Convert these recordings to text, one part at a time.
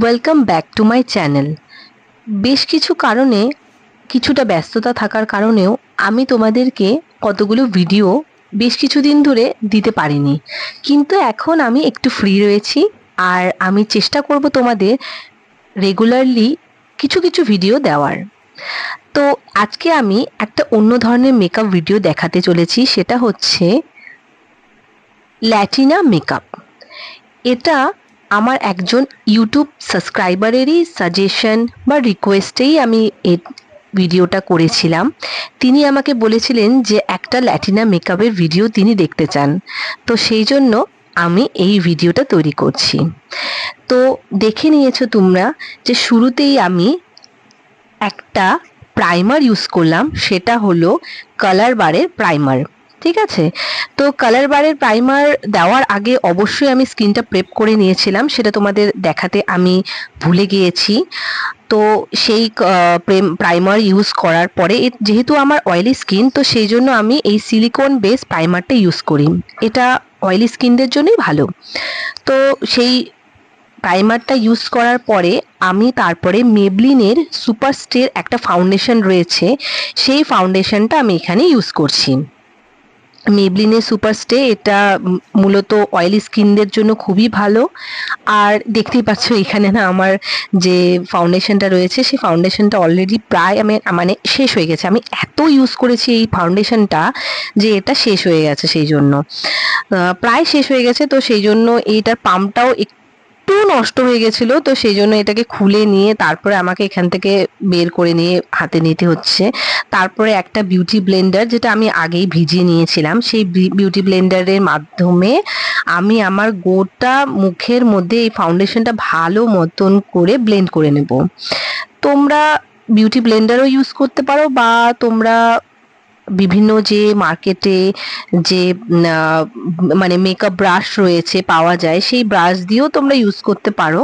Welcome back to my channel. বেশ কিছু কারণে, কিছুটা ব্যস্ততা থাকার কারণেও আমি তোমাদেরকে কতগুলো ভিডিও বেশ কিছুদিন ধরে দিতে পারিনি, কিন্তু এখন আমি একটু ফ্রি রয়েছি। আর আমি চেষ্টা করব তোমাদের রেগুলারলি কিছু কিছু ভিডিও দেওয়ার। তো আজকে আমি একটা অন্য ধরনের মেকআপ ভিডিও দেখাতে চলেছি, সেটা হচ্ছে ল্যাটিনা মেকআপ। এটা আমার একজন ইউটিউব সাবস্ক্রাইবারেরই সাজেশন বা রিকোয়েস্টেই আমি এই ভিডিওটা করেছিলাম। তিনি আমাকে বলেছিলেন যে একটা ল্যাটিনা মেকআপের ভিডিও তিনি দেখতে চান, তো সেই জন্য আমি এই ভিডিওটা তৈরি করছি। তো দেখে নিয়েছো তোমরা যে শুরুতেই আমি একটা প্রাইমার ইউজ করলাম, সেটা হলো কালার বারের প্রাইমার। ঠিক আছে, তো কালার বারের প্রাইমার দেওয়ার আগে অবশ্যই আমি স্কিনটা প্রেপ করে নিয়েছিলাম, সেটা তোমাদের দেখাতে আমি ভুলে গিয়েছি। তো সেই প্রাইমার ইউজ করার পরে যেহেতু আমার অয়েলি স্কিন, তো সেই জন্য আমি এই সিলিকন বেস প্রাইমারটা ইউজ করি। এটা অয়েলি স্কিনদের জন্যই ভালো। তো সেই প্রাইমারটা ইউজ করার পরে আমি তারপরে মেবলিনের সুপার স্টের একটা ফাউন্ডেশন রয়েছে, সেই ফাউন্ডেশনটা আমি এখানে ইউজ করছি। মেবলিনের সুপার স্টে এটা মূলত অয়েলি স্কিনদের জন্য খুবই ভালো। আর দেখতেই পাচ্ছ এখানে না আমার যে ফাউন্ডেশনটা রয়েছে, সেই ফাউন্ডেশনটা অলরেডি প্রায় আমি মানে শেষ হয়ে গেছে। আমি এত ইউজ করেছি এই ফাউন্ডেশনটা যে এটা শেষ হয়ে গেছে, সেই জন্য প্রায় শেষ হয়ে গেছে। তো সেই জন্য এইটার পাম্পটাও একটু নষ্ট হয়ে গেছিল, তো সেই জন্য এটাকে খুলে নিয়ে তারপরে আমাকে এখান থেকে বের করে নিয়ে হাতে নিতে হচ্ছে। তারপরে একটা বিউটি ব্লেন্ডার, যেটা আমি আগেই ভিজিয়ে নিয়েছিলাম, সেই বিউটি ব্লেন্ডারের মাধ্যমে আমি আমার গোটা মুখের মধ্যে এই ফাউন্ডেশনটা ভালো মতন করে ব্লেন্ড করে নেব। তোমরা বিউটি ব্লেন্ডারও ইউজ করতে পারো, বা তোমরা বিভিন্ন যে মার্কেটে যে মানে মেকআপ ব্রাশ রয়েছে পাওয়া যায়, সেই ব্রাশ দিয়েও তোমরা ইউজ করতে পারো।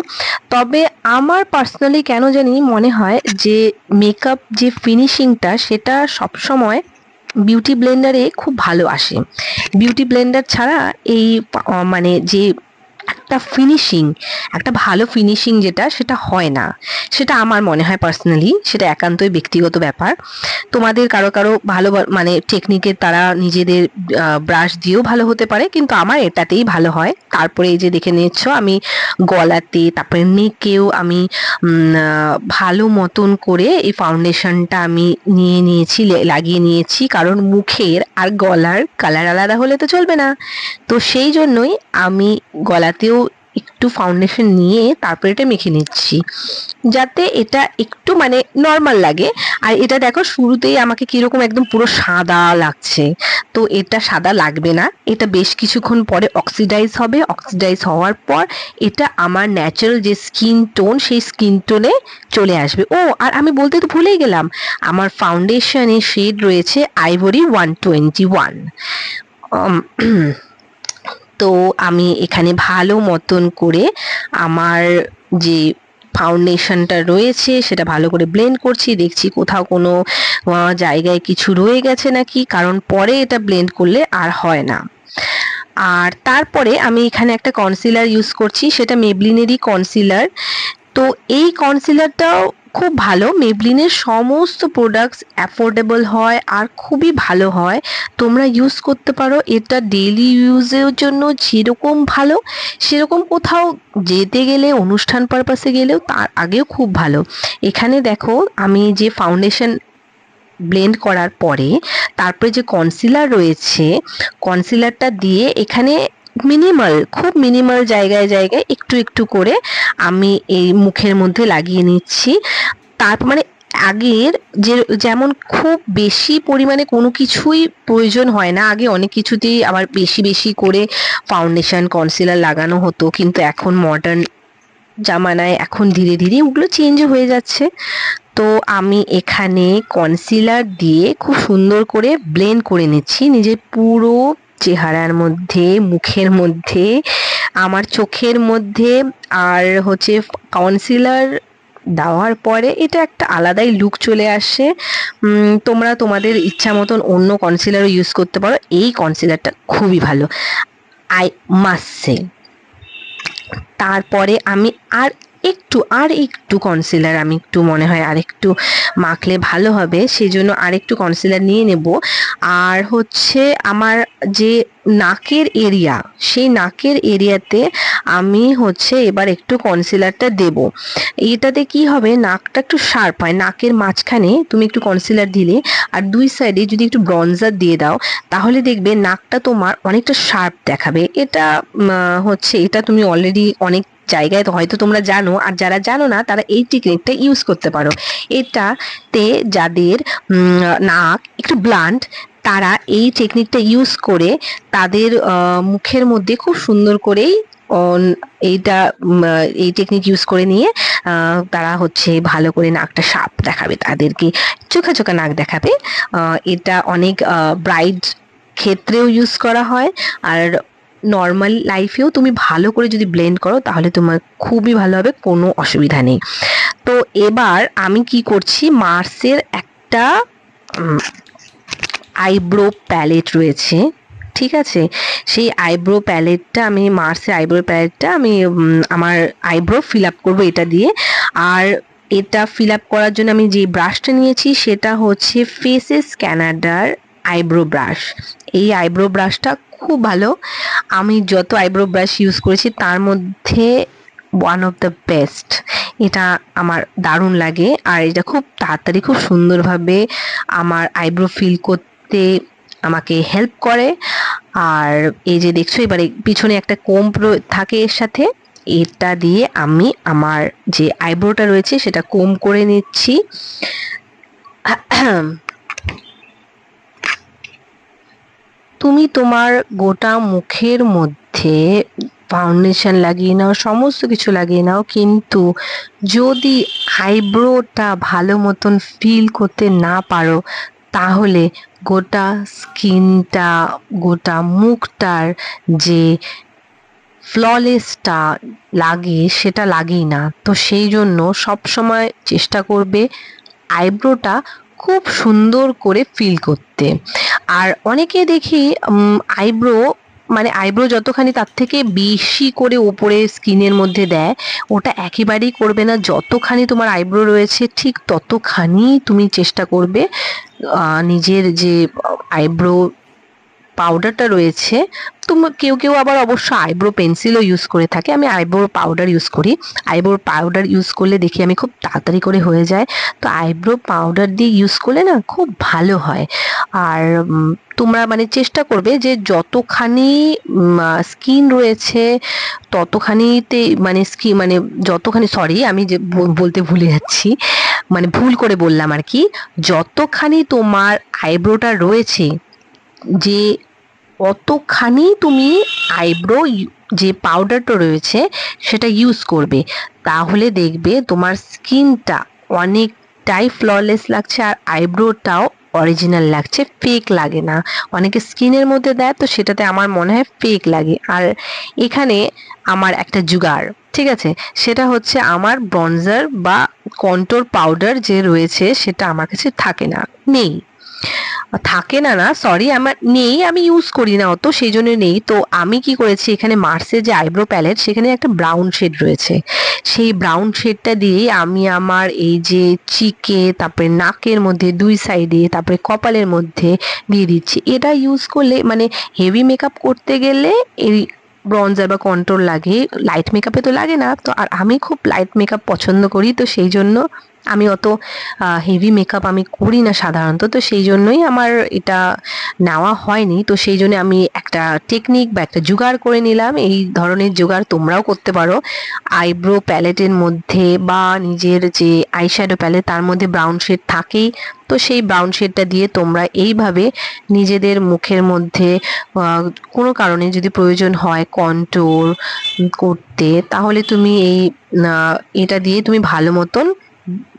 তবে আমার পার্সোনালি কেন জানি মনে হয় যে মেকআপ যে ফিনিশিংটা, সেটা সবসময় বিউটি ব্লেন্ডারে খুব ভালো আসে। বিউটি ব্লেন্ডার ছাড়া এই মানে যে একটা ফিনিশিং, একটা ভালো ফিনিশিং যেটা, সেটা হয় না। সেটা আমার মনে হয় পার্সোনালি, সেটা একান্তই ব্যক্তিগত ব্যাপার। তোমাদের কারো কারো ভালো মানে টেকনিকের তারা নিজেদের ব্রাশ দিয়েও ভালো হতে পারে, কিন্তু আমার এটাতেই ভালো হয়। তারপরে এই যে দেখে নিচ্ছ আমি গলাতে, তারপরে নেকেও আমি ভালো মতন করে এই ফাউন্ডেশনটা আমি নিয়েছি, লাগিয়ে নিয়েছি, কারণ মুখের আর গলার কালার আলাদা হলে তো চলবে না। তো সেই জন্যই আমি গলাতেও একটু ফাউন্ডেশন নিয়ে তারপরে এটা মেখে নিচ্ছি, যাতে এটা একটু মানে নর্মাল লাগে। আর এটা দেখো শুরুতেই আমাকে কিরকম একদম পুরো সাদা লাগছে, তো এটা সাদা লাগবে না। এটা বেশ কিছুক্ষণ পরে অক্সিডাইজ হবে, অক্সিডাইজ হওয়ার পর এটা আমার ন্যাচারাল যে স্কিন টোন, সেই স্কিন টোনে চলে আসবে। ও আর আমি বলতে তো ভুলেই গেলাম, আমার ফাউন্ডেশনের শেড রয়েছে আইভরি 121। তো আমি এখানে ভালো মতন করে আমার যে ফাউন্ডেশনটা রয়েছে সেটা ভালো করে ব্লেন্ড করছি, দেখছি কোথাও কোনো জায়গায় কিছু রয়ে গেছে নাকি, কারণ পরে এটা ব্লেন্ড করলে আর হয় না। আর তারপরে আমি এখানে একটা কনসিলার ইউজ করছি, সেটা মেবলিনেরই কনসিলার। তো এই কনসিলারটাও খুব ভালো। মেবলিনের সমস্ত প্রোডাক্টস অ্যাফোর্ডেবল হয় আর খুবই ভালো হয়, তোমরা ইউজ করতে পারো। এটা ডেইলি ইউজের জন্য যেরকম ভালো, সেরকম কোথাও যেতে গেলে, অনুষ্ঠান পারপাসে গেলেও তার আগেও খুব ভালো। এখানে দেখো আমি যে ফাউন্ডেশন ব্লেন্ড করার পরে তারপরে যে কনসিলার রয়েছে, কনসিলারটা দিয়ে এখানে মিনিমাল, খুব মিনিমাল জায়গায় জায়গায় একটু একটু করে আমি এই মুখের মধ্যে লাগিয়ে নিচ্ছি। তারপর মানে আগের যে যেমন খুব বেশি পরিমাণে কোনো কিছুই প্রয়োজন হয় না, আগে অনেক কিছুতেই আবার বেশি বেশি করে ফাউন্ডেশন কনসিলার লাগানো হতো, কিন্তু এখন মডার্ন জামানায় এখন ধীরে ধীরে ওগুলো চেঞ্জ হয়ে যাচ্ছে। তো আমি এখানে কনসিলার দিয়ে খুব সুন্দর করে ব্লেন্ড করে নিচ্ছি নিজের পুরো চেহারার মধ্যে, মুখের মধ্যে, আমার চোখের মধ্যে। আর হচ্ছে কনসিলার দেওয়ার পরে এটা একটা আলাদাই লুক চলে আসে। তোমরা তোমাদের ইচ্ছা মতন অন্য কনসিলারও ইউজ করতে পারো, এই কনসিলারটা খুবই ভালো, আই মাস্ট সে। তারপরে আমি আর একটু কনসিলার আমি একটু মনে হয় আর একটু মাখলে ভালো হবে, সেই জন্য আর একটু কনসিলার নিয়ে নেব। আর হচ্ছে আমার যে নাকের এরিয়া, সেই নাকের এরিয়াতে আমি হচ্ছে এবার একটু কনসিলারটা দেব। এটাতে কি হবে, নাকটা একটু শার্প হয়। নাকের মাঝখানে তুমি একটু কনসিলার দিলে আর দুই সাইডে যদি একটু ব্রনজার দিয়ে দাও, তাহলে দেখবে নাকটা তোমার অনেকটা শার্প দেখাবে। এটা হচ্ছে এটা তুমি অলরেডি অনেক জায়গায় তো হয়তো তোমরা জানো, আর যারা জানো না তারা এই টেকনিকটা ইউজ করতে পারো। এটাতে যাদের নাক একটু ব্লান্ট, তারা এই টেকনিকটা ইউজ করে তাদের মুখের মধ্যে খুব সুন্দর করেই এইটা এই টেকনিক ইউজ করে নিয়ে তারা হচ্ছে ভালো করে নাকটা শার্প দেখাবে, তাদেরকে চোখা চোখা নাক দেখাবে। এটা অনেক ব্রাইড ক্ষেত্রেও ইউজ করা হয়, আর নর্মাল লাইফেও তুমি ভালো করে যদি ব্লেন্ড করো তাহলে তোমার খুবই ভালো হবে, কোনো অসুবিধা নেই। তো এবার আমি কি করছি, মার্সের একটা আইব্রো প্যালেট রয়েছে, ঠিক আছে? সেই আইব্রো প্যালেটটা আমি মার্সের আইব্রো প্যালেটটা আমি আমার আইব্রো ফিল আপ করবো এটা দিয়ে। আর এটা ফিল আপ করার জন্য আমি যে ব্রাশটা নিয়েছি সেটা হচ্ছে ফেসেস ক্যানাডার আইব্রো ব্রাশ। এই আইব্রো ব্রাশটা খুব ভালো, আমি যত আইব্রো ব্রাশ ইউজ করেছি তার মধ্যে ওয়ান অফ দ্য বেস্ট। এটা আমার দারুণ লাগে, আর এটা খুব তাড়াতাড়ি খুব সুন্দরভাবে আমার আইব্রো ফিল করতে আমাকে হেল্প করে। আর এই যে দেখছো এবারে পিছনে একটা কোম্ব থাকে এর সাথে, এটা দিয়ে আমি আমার যে আইব্রোটা রয়েছে সেটা কোম্ব করে নিচ্ছি। তুমি তোমার গোটা মুখের মধ্যে ফাউন্ডেশন লাগিয়ে নাও, সমস্ত কিছু লাগিয়ে নাও, কিন্তু যদি আইব্রোটা ভালো মতন ফিল করতে না পারো তাহলে গোটা স্কিনটা, গোটা মুখটার যে ফ্ললেসটা লাগে সেটা লাগেই না। তো সেই জন্য সবসময় চেষ্টা করবে আইব্রোটা খুব সুন্দর করে ফিল করতে। আর অনেকে দেখি আইব্রো মানে আইব্রো যতখানি তার থেকে বেশি করে ওপরে স্কিনের মধ্যে দেয়, ওটা একেবারেই করবে না। যতখানি তোমার আইব্রো রয়েছে ঠিক ততখানি তুমি চেষ্টা করবে নিজের যে আইব্রো পাউডারটা রয়েছে, কেউ কেউ আবার অবশ্য আইব্রো পেন্সিলও ইউজ করে থাকে, আমি আইব্রো পাউডার ইউজ করি। আইব্রো পাউডার ইউজ করলে দেখি আমি খুব তাড়াতাড়ি করে হয়ে যায়। তো আইব্রো পাউডার দিয়ে ইউজ করলে না খুব ভালো হয়। আর তোমরা মানে চেষ্টা করবে যে যতখানি স্কিন রয়েছে ততখানিতে মানে মানে যতখানি, সরি আমি যে বলতে ভুলে যাচ্ছি, মানে ভুল করে বললাম আর কি, যতখানি তোমার আইব্রোটা রয়েছে যে অতখানি তুমি আইব্রো যে পাউডারটা রয়েছে সেটা ইউজ করবে, তাহলে দেখবে তোমার স্কিনটা অনেকটাই ফ্ললেস লাগছে আর আইব্রোটাও অরিজিনাল লাগছে, ফেক লাগে না। অনেকে স্কিনের মধ্যে দেয় তো সেটাতে আমার মনে হয় ফেক লাগে। আর এখানে আমার একটা জুগার, ঠিক আছে, সেটা হচ্ছে আমার ব্রনজার বা কন্ট্রোল পাউডার যে রয়েছে সেটা আমার কাছে থাকে না, নেই, থাকে না না সরি আমার নেই, আমি ইউজ করি না অত, সেই জন্য নেই। তো আমি কি করেছি, এখানে মার্সের যে আইব্রো প্যালেট সেখানে একটা ব্রাউন শেড রয়েছে, সেই ব্রাউন শেডটা দিয়ে আমি আমার এই যে চিকে, তারপরে নাকের মধ্যে দুই সাইডে, তারপরে কপালের মধ্যে দিয়ে দিচ্ছি। এটা ইউজ করলে মানে হেভি মেকআপ করতে গেলে এই ব্রঞ্জার বা কন্ট্রোল লাগে, লাইট মেকআপে তো লাগে না। তো আর আমি খুব লাইট মেকআপ পছন্দ করি, তো সেই জন্য আমি অত হেভি মেকআপ আমি করি না সাধারণত, তো সেই জন্যই আমার এটা নেওয়া হয়নি। তো সেই জন্য আমি একটা টেকনিক বা একটা জোগাড় করে নিলাম। এই ধরনের জোগাড় তোমরাও করতে পারো। আইব্রো প্যালেটের মধ্যে বা নিজের যে আইশ্যাডো প্যালেট তার মধ্যে ব্রাউন শেড থাকেই, তো সেই ব্রাউন শেডটা দিয়ে তোমরা এইভাবে নিজেদের মুখের মধ্যে কোনো কারণে যদি প্রয়োজন হয় কন্ট্রোল করতে, তাহলে তুমি এটা দিয়ে তুমি ভালো মতন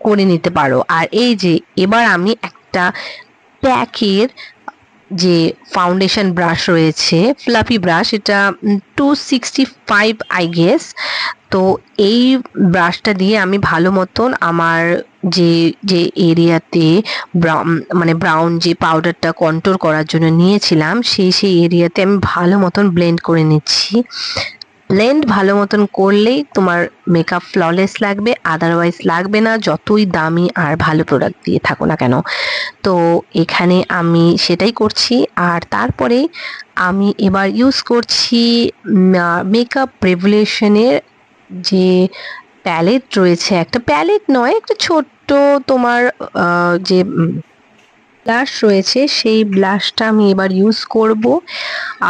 করে নিতে পারো। আর এই যে এবার আমি একটা প্যাকের যে ফাউন্ডেশন ব্রাশ রয়েছে, ফ্লাফি ব্রাশ, এটা 265 আই গেস। তো এই ব্রাশটা দিয়ে আমি ভালো মতন আমার যে যে এরিয়াতে মানে ব্রাউন যে পাউডারটা কন্ট্রোল করার জন্য নিয়েছিলাম সেই এরিয়াতে আমি ভালো মতন ব্লেন্ড করে নিচ্ছি। ব্লেন্ড ভালো মতন করলেই তোমার মেকআপ ফ্ললেস লাগবে, আদারওয়াইজ লাগবে না, যতই দামি আর ভালো প্রোডাক্ট দিয়ে থাকো না কেন। তো এখানে আমি সেটাই করছি। আর তারপরে আমি এবার ইউজ করছি মেকআপ রেভলিউশনের যে প্যালেট রয়েছে, একটা প্যালেট নয়, একটা ছোট্ট তোমার যে ব্লাশ রয়েছে, সেই ব্লাশটা আমি এবার ইউজ করব।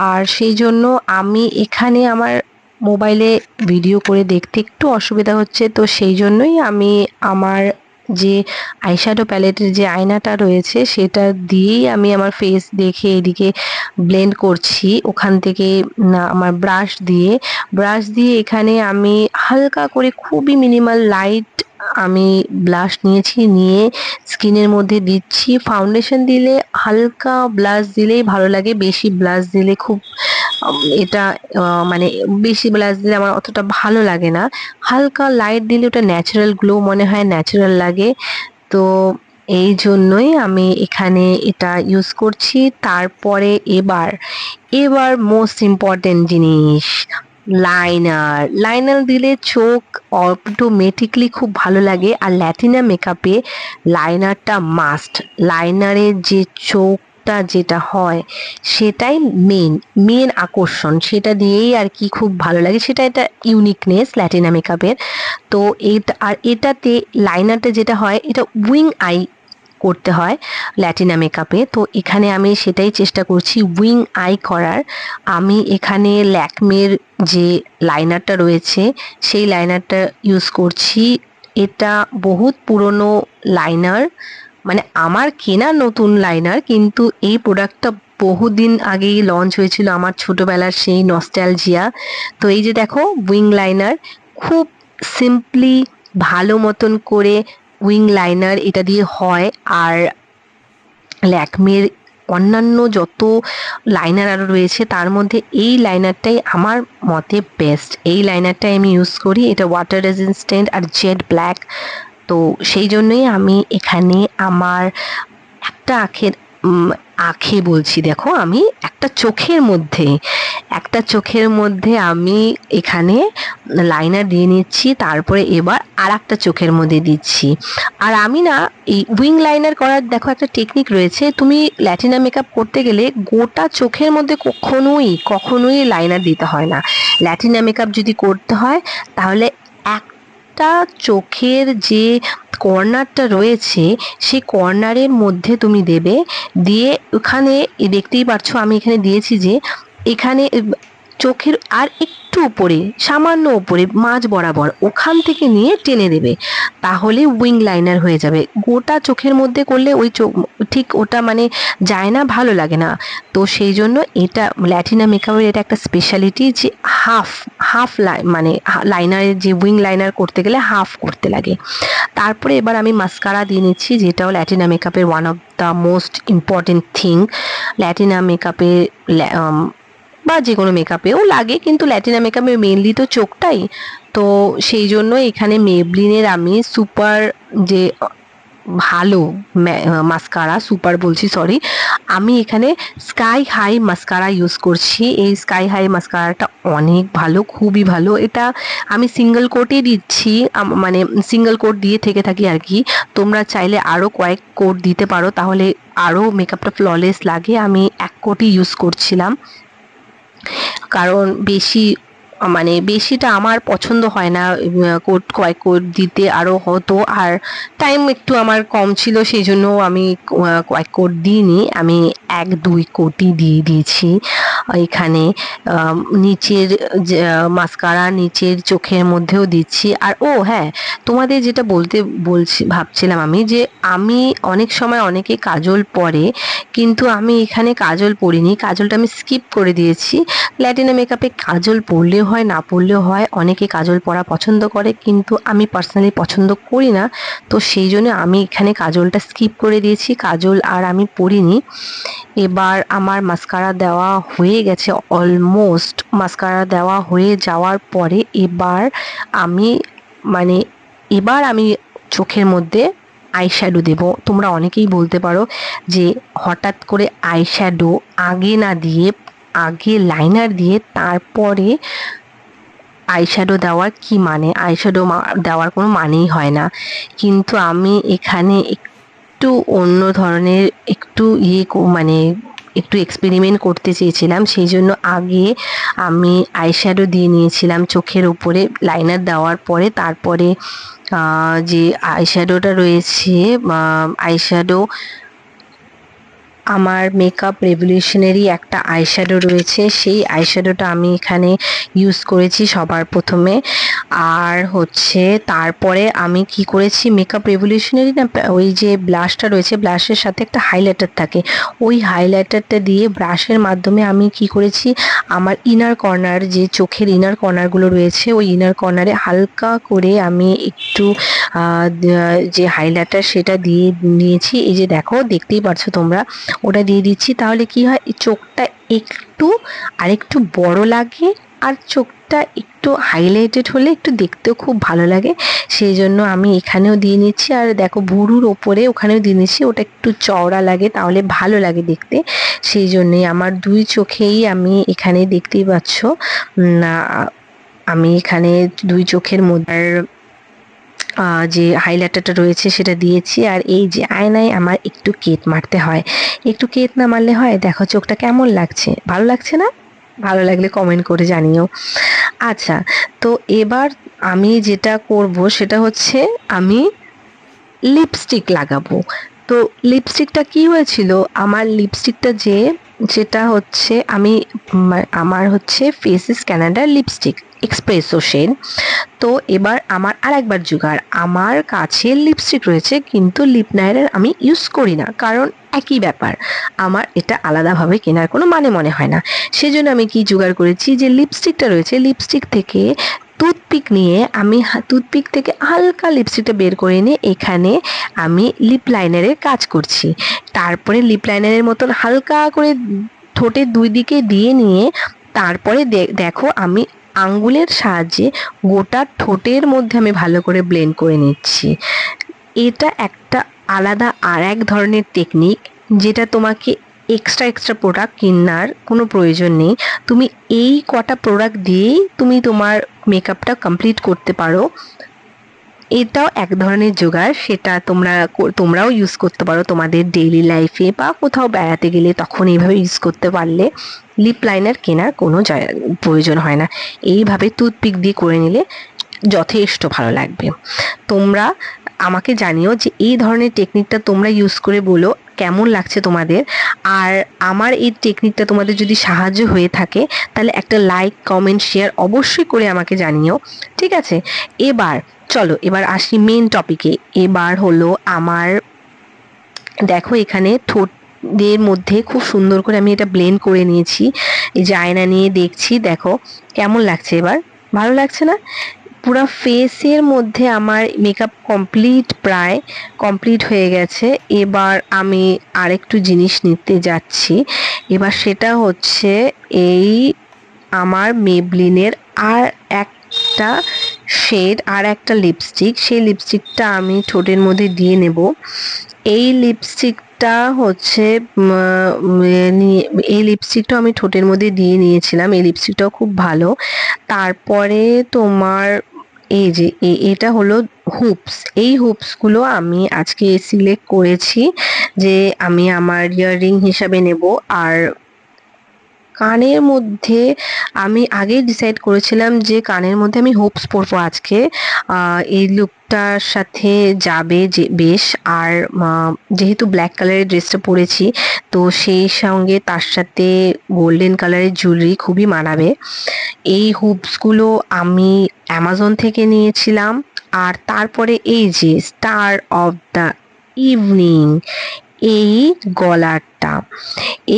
আর সেই জন্য আমি এখানে আমার মোবাইলে ভিডিও করে দেখতে একটু অসুবিধা হচ্ছে, তো সেই জন্যই আমি আমার যে আইশ্যাডো প্যালেটের যে আয়নাটা রয়েছে সেটা দিয়েই আমি আমার ফেস দেখে এদিকে ব্লেন্ড করছি। ওখান থেকে না আমার ব্রাশ দিয়ে এখানে আমি হালকা করে খুবই মিনিমাল লাইট আমি ব্লাশ নিয়ে স্কিনের মধ্যে দিচ্ছি। ফাউন্ডেশন দিলে হালকা ব্লাশ দিলেই ভালো লাগে, বেশি ব্লাশ দিলে খুব এটা মানে বেশি ব্লাশ দিলে আমার অতটা ভালো লাগে না। হালকা লাইট দিলে ওটা ন্যাচারাল গ্লো মনে হয়, ন্যাচারাল লাগে। তো এই জন্যই আমি এখানে এটা ইউজ করছি। তারপরে এবার মোস্ট ইম্পর্টেন্ট জিনিস, লাইনার দিলে চোখ অটোমেটিকলি খুব ভালো লাগে। আর ল্যাটিনা মেকআপে লাইনারটা মাস্ট। লাইনারের যে চোখটা যেটা হয় সেটাই মেন আকর্ষণ, সেটা দিয়েই আর কি খুব ভালো লাগে, সেটা এটা ইউনিকনেস ল্যাটিনা মেকআপের। তো এটাতে লাইনারটা যেটা হয় এটা উইং আই করতে হয় ল্যাটিনা মেকআপে। তো এখানে আমি সেটাই চেষ্টা করছি উইং আই করার। আমি এখানে ল্যাকমের যে লাইনারটা রয়েছে সেই লাইনারটা ইউজ করছি। এটা বহুত পুরনো লাইনার, মানে আমার কেনা নতুন লাইনার, কিন্তু এই প্রোডাক্টটা বহুদিন আগেই লঞ্চ হয়েছিল, আমার ছোটবেলার সেই নস্টালজিয়া। তো এই যে দেখো উইং লাইনার, খুব সিম্পলি ভালো মতন করে উইং লাইনার এটা দিয়ে হয়। আর ল্যাকমের অন্যান্য যত লাইনার আরও রয়েছে তার মধ্যে এই লাইনারটাই আমার মতে বেস্ট। এই লাইনারটাই আমি ইউজ করি, এটা ওয়াটার রেজিস্ট্যান্ট আর জেড ব্ল্যাক। তো সেই জন্যই আমি এখানে আমার একটা আঁখে বলছি, দেখো আমি একটা চোখের মধ্যে আমি এখানে লাইনার দিয়ে নিচ্ছি, তারপরে এবার আর একটা চোখের মধ্যে দিচ্ছি। আর আমি না এই উইং লাইনার করার দেখো একটা টেকনিক রয়েছে, তুমি ল্যাটিনা মেকআপ করতে গেলে গোটা চোখের মধ্যে কখনোই লাইনার দিতে হয় না। ল্যাটিনা মেকআপ যদি করতে হয় তাহলে একটা চোখের যে কর্নারটা রয়েছে সেই কর্নারের মধ্যে তুমি দেবে, দিয়ে ওখানে দেখতেই পারছো আমি এখানে দিয়েছি যে এখানে চোখের আর একটু উপরে, সামান্য উপরে মাঝ বরাবর ওখান থেকে নিয়ে টেনে দেবে, তাহলে উইং লাইনার হয়ে যাবে। গোটা চোখের মধ্যে করলে ওই চোখ ঠিক ওটা মানে যায় না, ভালো লাগে না। তো সেই জন্য এটা ল্যাটিনা মেকআপের এটা একটা স্পেশালিটি যে হাফ মানে লাইনারের যে উইং লাইনার করতে গেলে হাফ করতে লাগে। তারপরে এবার আমি মাস্কারা দিয়ে নিচ্ছি, যেটাও ল্যাটিনা মেকআপের one of the most important thing. Latina মেকআপে বা যে কোনো মেকআপেও লাগে, কিন্তু ল্যাটিনা মেকআপে মেনলি তো চোখটাই। তো সেই জন্য এখানে মেবলিনের আমি সুপার যে ভালো মাস্কারা, সুপার বলছি সরি, আমি এখানে স্কাই হাই মাস্কারা ইউজ করছি। এই স্কাই হাই মাস্কারাটা অনেক ভালো, খুবই ভালো। এটা আমি সিঙ্গেল কোটই দিচ্ছি, মানে সিঙ্গেল কোট দিয়ে থেকে থাকি আর কি। তোমরা চাইলে আরও কয়েক কোট দিতে পারো, তাহলে আরও মেকআপটা ফ্ললেস লাগে। আমি এক কোটই ইউজ করছিলাম, কারণ বেশিটা আমার পছন্দ হয় না, কয়েক কোট দিতে আরও হতো, আর টাইম একটু আমার কম ছিল, সেই জন্য আমি কয়েক কোট দিইনি, আমি 1-2 কোটই দিয়ে দিয়েছি এখানে। নিচের মাস্কারা নিচের চোখের মধ্যেও দিচ্ছি। আর ও হ্যাঁ, তোমাদের যেটা ভাবছিলাম আমি, যে আমি অনেক সময় অনেকে কাজল পরে, কিন্তু আমি এখানে কাজল পরিনি, কাজলটা আমি স্কিপ করে দিয়েছি। ল্যাটিনা মেকআপে কাজল পরলেও হয় না পরলেও হয়, অনেকে কাজল পরা পছন্দ করে, কিন্তু আমি পার্সোনালি পছন্দ করি না। তো সেই জন্য আমি এখানে কাজলটা স্কিপ করে দিয়েছি, কাজল আর আমি পরিনি। এবার আমার মাস্কারা দেওয়া হয়ে গেছে অলমোস্ট। মাস্কারা দেওয়া হয়ে যাওয়ার পরে এবার আমি চোখের মধ্যে আইশ্যাডো দেব। তোমরা অনেকেই বলতে পারো যে হঠাৎ করে আইশ্যাডো আগে না দিয়ে, আগে লাইনার দিয়ে তারপরে আইশ্যাডো দেওয়ার কি মানে, আইশ্যাডো দেওয়ার কোনো মানেই হয় না, কিন্তু আমি এখানে একটু অন্য ধরনের একটু মানে একটু এক্সপেরিমেন্ট করতে চেয়েছিলাম, সেই জন্য আগে আমি আইশ্যাডো দিয়ে নিয়েছিলাম চোখের উপরে লাইনার দেওয়ার পরে। তারপরে যে আইশ্যাডোটা রয়েছে, আইশ্যাডো আমার মেকআপ রেভলিউশনারি একটা আইশ্যাডো রয়েছে, সেই আইশ্যাডোটা আমি এখানে ইউজ করেছি সবার প্রথমে। আর হচ্ছে তারপরে আমি কি করেছি, মেকআপ রেভলিউশনারি না, ওই যে ব্লাশটা রয়েছে, ব্লাশের সাথে একটা হাইলাইটার থাকে, ওই হাইলাইটারটা দিয়ে ব্রাশের মাধ্যমে আমি কি করেছি, আমার ইনার কর্নার, যে চোখের ইনার কর্নারগুলো রয়েছে, ওই ইনার কর্নারে হালকা করে আমি একটু যে হাইলাইটার সেটা দিয়ে নিয়েছি। এই যে দেখো, দেখতেই পারছো তোমরা, ওটা দিয়ে দিচ্ছি। তাহলে কি হয়, চোখটা একটু আরেকটু বড় লাগে, আর চোখটা একটু হাইলাইটেড হলে একটু দেখতেও খুব ভালো লাগে, সেই জন্য আমি এখানেও দিয়ে নিচ্ছি। আর দেখো ভুরুর ওপরে ওখানেও দিয়ে নিচ্ছি, ওটা একটু চওড়া লাগে, তাহলে ভালো লাগে দেখতে, সেই জন্যেই আমার দুই চোখেই আমি এখানে দেখতেই পাচ্ছ, আমি এখানে দুই চোখের মধ্যে যে হাইলাইটারটা রয়েছে সেটা দিয়েছি। আর এই যে আয়নায় আমার একটু কেট মারতে হয়, একটু কেট না মারলে হয়? দেখো চোখটা কেমন লাগছে, ভালো লাগছে না? ভালো লাগলে কমেন্ট করে জানিও। আচ্ছা, তো এবার আমি যেটা করব সেটা হচ্ছে আমি লিপস্টিক লাগাবো। তো লিপস্টিকটা কি হয়েছিল, আমার লিপস্টিকটা যেটা হচ্ছে আমি আমার হচ্ছে ফেসেস ক্যানাডার লিপস্টিক এক্সপ্রেসো শেড। তো এবার আমার আর একবার জোগাড়, আমার কাছে লিপস্টিক রয়েছে কিন্তু লিপ লাইনার আমি ইউজ করি না, কারণ একই ব্যাপার, আমার এটা আলাদাভাবে কেনার কোনো মানে মনে হয় না। সেজন্য আমি কি জোগাড় করেছি, যে লিপস্টিকটা রয়েছে, লিপস্টিক থেকে টুথপিক নিয়ে আমি টুথপিক থেকে হালকা লিপস্টিকটা বের করে নিয়ে এখানে আমি লিপ লাইনারের কাজ করছি। তারপরে লিপ লাইনারের মতন হালকা করে ঠোঁটের দুই দিকে দিয়ে নিয়ে তারপরে দেখো আমি আঙ্গুলের সাহায্যে গোটা ঠোঁটের মধ্যে আমি ভালো করে ব্লেন্ড করে নিচ্ছি। এটা একটা আলাদা আর এক ধরনের টেকনিক, যেটা তোমাকে এক্সট্রা প্রোডাক্ট কেনার কোনো প্রয়োজন নেই, তুমি এই কটা প্রোডাক্ট দিয়েই তুমি তোমার মেকআপটা কমপ্লিট করতে পারো। এটাও এক ধরনের জোগাড়, সেটা তোমরাও ইউজ করতে পারো তোমাদের ডেইলি লাইফে, বা কোথাও বেড়াতে গেলে তখন এইভাবে ইউজ করতে পারলে লিপ লাইনার কেনার কোনো প্রয়োজন হয় না, এইভাবে টুথপিক দিয়ে করে নিলে যথেষ্ট ভালো লাগবে। তোমরা আমাকে জানিও যে এই ধরনের টেকনিকটা তোমরা ইউজ করে বলো কেমন লাগছে তোমাদের। আর আমার এই টেকনিকটা তোমাদের যদি সাহায্য হয়ে থাকে তাহলে একটা লাইক, কমেন্ট, শেয়ার অবশ্যই করে আমাকে জানিও, ঠিক আছে? চলো এবার আসি মেন টপিকে। এবার হলো আমার, দেখো এখানে ঠোঁটের মধ্যে খুব সুন্দর করে আমি এটা ব্লেন্ড করে নিয়েছি, এই যে আয়না নিয়ে দেখছি, দেখো কেমন লাগছে, এবার ভালো লাগছে না? পুরো ফেসের মধ্যে আমার মেকআপ প্রায় কমপ্লিট হয়ে গেছে। এবার আমি আরেকটু জিনিস নিতে যাচ্ছি, এবার সেটা হচ্ছে এই আমার মেবলিনের আর একটা শেড, আর একটা লিপস্টিক, সেই লিপস্টিকটা আমি ঠোঁটের মধ্যে দিয়ে নেব। এই লিপস্টিকটা হচ্ছে এই লিপস্টিকটাও আমি ঠোঁটের মধ্যে দিয়ে নিয়েছিলাম, এই লিপস্টিকটাও খুব ভালো। তারপরে তোমার এই যে এটা হলো হুপস, এই হুপসগুলো আমি আজকে সিলেক্ট করেছি যে আমি আমার ইয়াররিং হিসাবে নেব। আর কানের মধ্যে আমি আগেই ডিসাইড করেছিলাম যে কানের মধ্যে আমি হুপস পরবো আজকে, এই লুকটার সাথে যাবে যে বেশ। আর যেহেতু ব্ল্যাক কালারের ড্রেসটা পরেছি, তো সেই সঙ্গে তার সাথে গোল্ডেন কালারের জুয়েলারি খুবই মানাবে। এই হুপসগুলো আমি অ্যামাজন থেকে নিয়েছিলাম। আর তারপরে এই যে স্টার অফ দ্য ইভিনিং, এই গলারটা,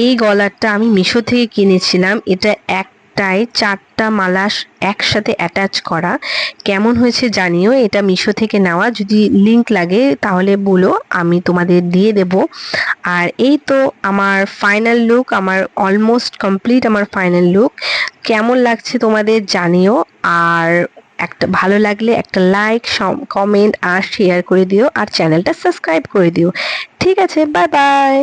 এই গলারটা আমি মিশো থেকে কিনেছিলাম, এটা একটাই 4টা মালা একসাথে অ্যাটাচ করা। কেমন হয়েছে জানিও, এটা মিশো থেকে নেওয়া, যদি লিংক লাগে তাহলে বলো, আমি তোমাদের দিয়ে দেব। আর এই তো আমার ফাইনাল লুক, আমার অলমোস্ট কমপ্লিট আমার ফাইনাল লুক। কেমন লাগছে তোমাদের জানিও, আর একটা ভালো লাগলে একটা লাইক, কমেন্ট আর শেয়ার করে দিও, আর চ্যানেলটা সাবস্ক্রাইব করে দিও। ঠিক আছে, বাই বাই।